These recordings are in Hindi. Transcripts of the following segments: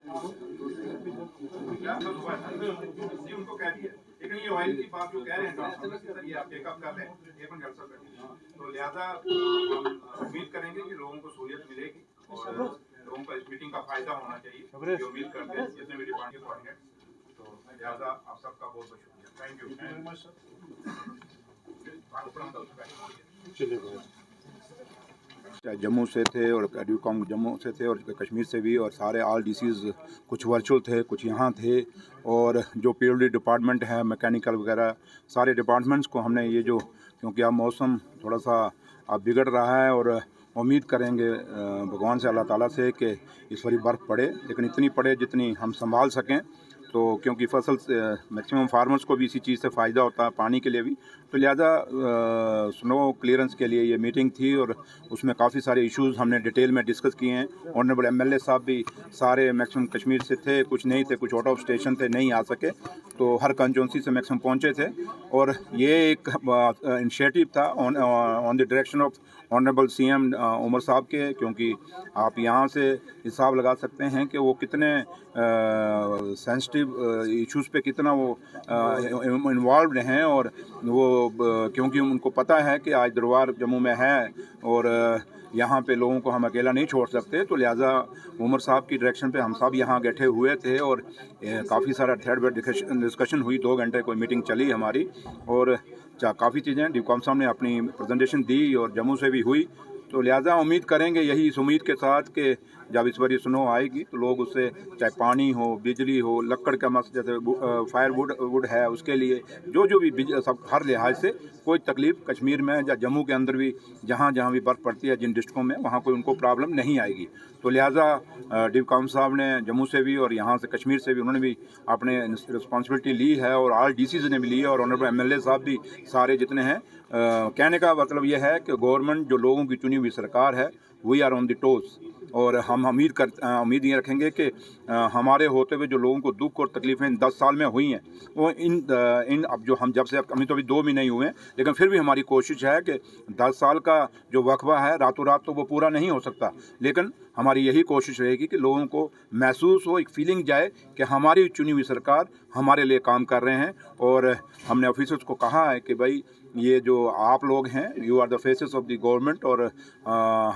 जी उनको कह दिया, लेकिन ये ऑयल की बात जो कह रहे हैं ट्रांसफार्मर की सर, ये आप टेकअप कर लें, ये अपन कर सकते हैं। तो लिहाजा हम उम्मीद करेंगे कि लोगों को सहूलियत मिलेगी और लोगों को इस मीटिंग का फायदा होना चाहिए, ये उम्मीद करते हैं जितने भी डिपार्टमेंट कोऑर्डिनेट। तो लिहाजा आप सबका बहुत बहुत शुक्रिया, thank you very much sir. Jammu से थे और ड्यूकॉम जम्मू से थे और कश्मीर से भी, और सारे ऑल डीसीज कुछ वर्चुअल थे, कुछ यहाँ थे, और जो पीडब्ल्यूडी डिपार्टमेंट है, मैकेनिकल वगैरह सारे डिपार्टमेंट्स को हमने ये जो, क्योंकि अब मौसम थोड़ा सा अब बिगड़ रहा है और उम्मीद करेंगे भगवान से, अल्लाह ताला से कि इस बारी बर्फ़ पड़े, लेकिन इतनी पड़े जितनी हम संभाल सकें। तो क्योंकि फसल से मैक्सिमम फार्मर्स को भी इसी चीज़ से फ़ायदा होता है, पानी के लिए भी, तो लिहाजा स्नो क्लियरेंस के लिए ये मीटिंग थी और उसमें काफ़ी सारे इश्यूज़ हमने डिटेल में डिस्कस किए हैं। ऑनरेबल एमएलए साहब भी सारे मैक्सिमम कश्मीर से थे, कुछ नहीं थे, कुछ आउट ऑफ स्टेशन थे, नहीं आ सके, तो हर कंस्टिट्यूंसी से मैक्सिमम पहुँचे थे। और ये एक इनिशिएटिव था on the direction of honourable CM Omar sahab के, क्योंकि आप यहाँ से हिसाब लगा सकते हैं कि वो कितने सेंसिटिव इश्यूज़ पे कितना वो इन्वॉल्व हैं, और वो क्योंकि उनको पता है कि आज दरबार जम्मू में है और यहाँ पे लोगों को हम अकेला नहीं छोड़ सकते, तो लिहाजा उमर साहब की डायरेक्शन पे हम सब यहाँ बैठे हुए थे और काफ़ी सारा थ्रेड बेड डिस्कशन हुई, 2 घंटे कोई मीटिंग चली हमारी, और काफ़ी चीज़ें ड्यूकॉम साहब ने अपनी प्रेजेंटेशन दी और जम्मू से भी हुई। तो लिहाजा उम्मीद करेंगे यही इस उम्मीद के साथ कि जब इस बार स्नो आएगी तो लोग उससे, चाहे पानी हो, बिजली हो, लकड़ का मस जैसे फायर वुड है, उसके लिए जो भी सब हर लिहाज से कोई तकलीफ़ कश्मीर में या जम्मू के अंदर भी जहाँ भी बर्फ़ पड़ती है जिन डिस्ट्रिक्टों में, वहाँ कोई उनको प्रॉब्लम नहीं आएगी। तो लिहाजा डिप्कॉम साहब ने जम्मू से भी और यहाँ से कश्मीर से भी उन्होंने भी अपने रिस्पॉन्सिबिलिटी ली है और ऑल डीसीज ने भी ली है और ऑनरेबल एमएलए साहब भी सारे जितने हैं। कहने का मतलब यह है कि गवर्नमेंट जो लोगों की चुनी हुई सरकार है, we are on the toes, और हम उम्मीद ये रखेंगे कि हमारे होते हुए जो लोगों को दुख और तकलीफ़ें इन 10 साल में हुई हैं, वो इन अब जो हम जब से अभी तो अभी 2 भी नहीं हुए हैं, लेकिन फिर भी हमारी कोशिश है कि 10 साल का जो वक्फा है रातों रात तो वो पूरा नहीं हो सकता, लेकिन हमारी यही कोशिश रहेगी कि लोगों को महसूस हो, एक फीलिंग जाए कि हमारी चुनी हुई सरकार हमारे लिए काम कर रहे हैं। और हमने ऑफिसर्स को कहा है कि भाई ये जो आप लोग हैं, you are the faces of the government, और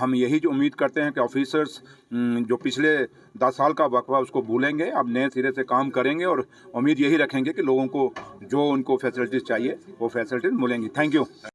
हम यही जो उम्मीद करते हैं कि ऑफिसर्स जो पिछले 10 साल का वक्फा उसको भूलेंगे, अब नए सिरे से काम करेंगे और उम्मीद यही रखेंगे कि लोगों को जो उनको फैसिलिटीज़ चाहिए वो फैसिलिटीज़ मिलेंगी। Thank you.